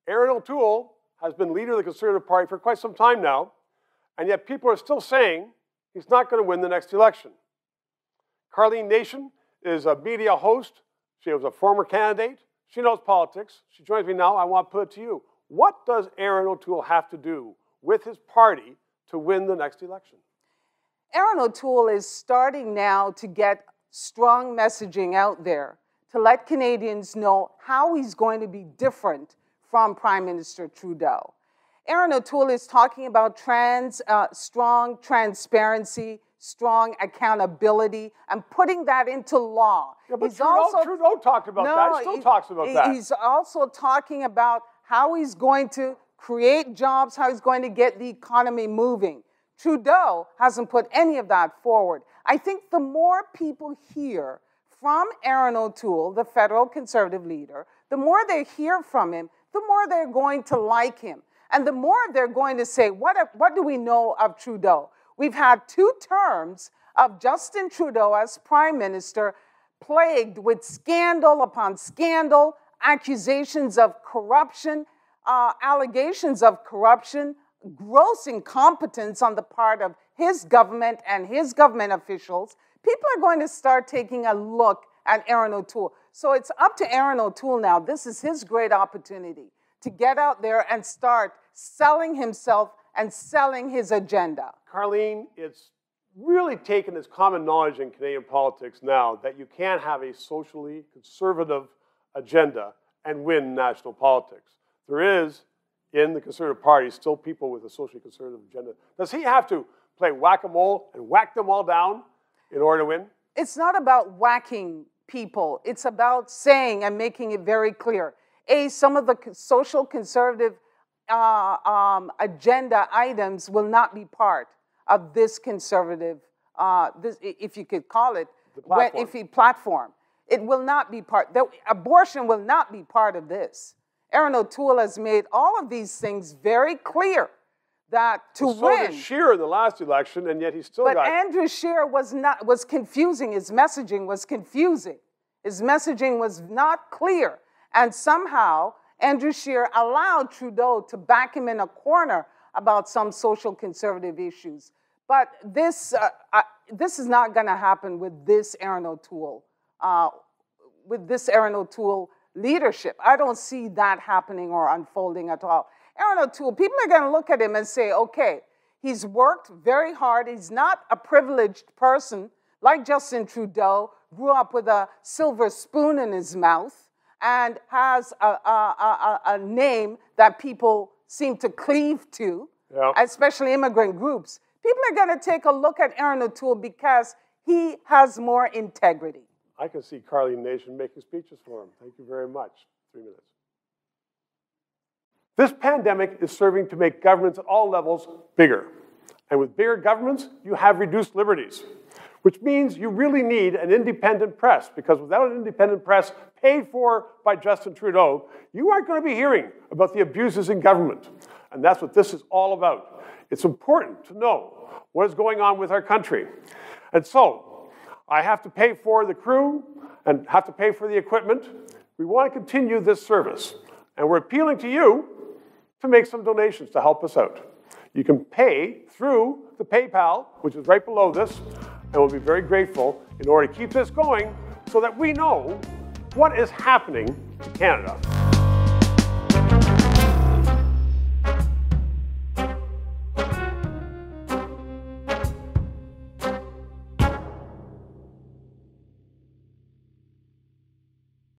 Erin O'Toole has been leader of the Conservative Party for quite some time now, and yet people are still saying he's not going to win the next election. Karlene Nation is a media host. She was a former candidate. She knows politics. She joins me now. I want to put it to you. What does Erin O'Toole have to do with his party to win the next election? Erin O'Toole is starting now to get strong messaging out there to let Canadians know how he's going to be different from Prime Minister Trudeau. Erin O'Toole is talking about strong transparency, strong accountability, and putting that into law. Yeah, but Trudeau talked about that. He still talks about that. He's also talking about how he's going to create jobs, how he's going to get the economy moving. Trudeau hasn't put any of that forward. I think the more people hear from Erin O'Toole, the federal Conservative leader, the more they hear from him, the more they're going to like him. And the more they're going to say, what do we know of Trudeau? We've had 2 terms of Justin Trudeau as Prime Minister, plagued with scandal upon scandal, accusations of corruption, allegations of corruption, gross incompetence on the part of his government and his government officials. People are going to start taking a look at Erin O'Toole. So it's up to Erin O'Toole now. This is his great opportunity to get out there and start selling himself and selling his agenda. Karlene, it's really taken this common knowledge in Canadian politics now that you can't have a socially conservative agenda and win national politics. There is, in the Conservative Party, still people with a socially conservative agenda. Does he have to play whack-a-mole and whack them all down in order to win? It's not about whacking people. It's about saying and making it very clear. Some of the social conservative agenda items will not be part of this conservative, if you could call it, platform. It will not be part. Abortion will not be part of this. Erin O'Toole has made all of these things very clear that to win. So did Scheer in the last election, and yet he still got. But Andrew Scheer was confusing. His messaging was confusing. His messaging was not clear. And somehow, Andrew Scheer allowed Trudeau to back him in a corner about some social conservative issues. But this is not going to happen with this Erin O'Toole, leadership. I don't see that happening or unfolding at all. Erin O'Toole, people are going to look at him and say, okay, he's worked very hard. He's not a privileged person like Justin Trudeau, grew up with a silver spoon in his mouth, and has a name that people seem to cleave to, especially immigrant groups. People are going to take a look at Erin O'Toole because he has more integrity. I can see Karlene Nation making speeches for him. Thank you very much. 3 minutes. This pandemic is serving to make governments at all levels bigger. And with bigger governments, you have reduced liberties, which means you really need an independent press, because without an independent press paid for by Justin Trudeau, you aren't going to be hearing about the abuses in government. And that's what this is all about. It's important to know what is going on with our country. And so, I have to pay for the crew and have to pay for the equipment. We want to continue this service. And we're appealing to you to make some donations to help us out. You can pay through the PayPal, which is right below this, and we'll be very grateful in order to keep this going so that we know what is happening in Canada.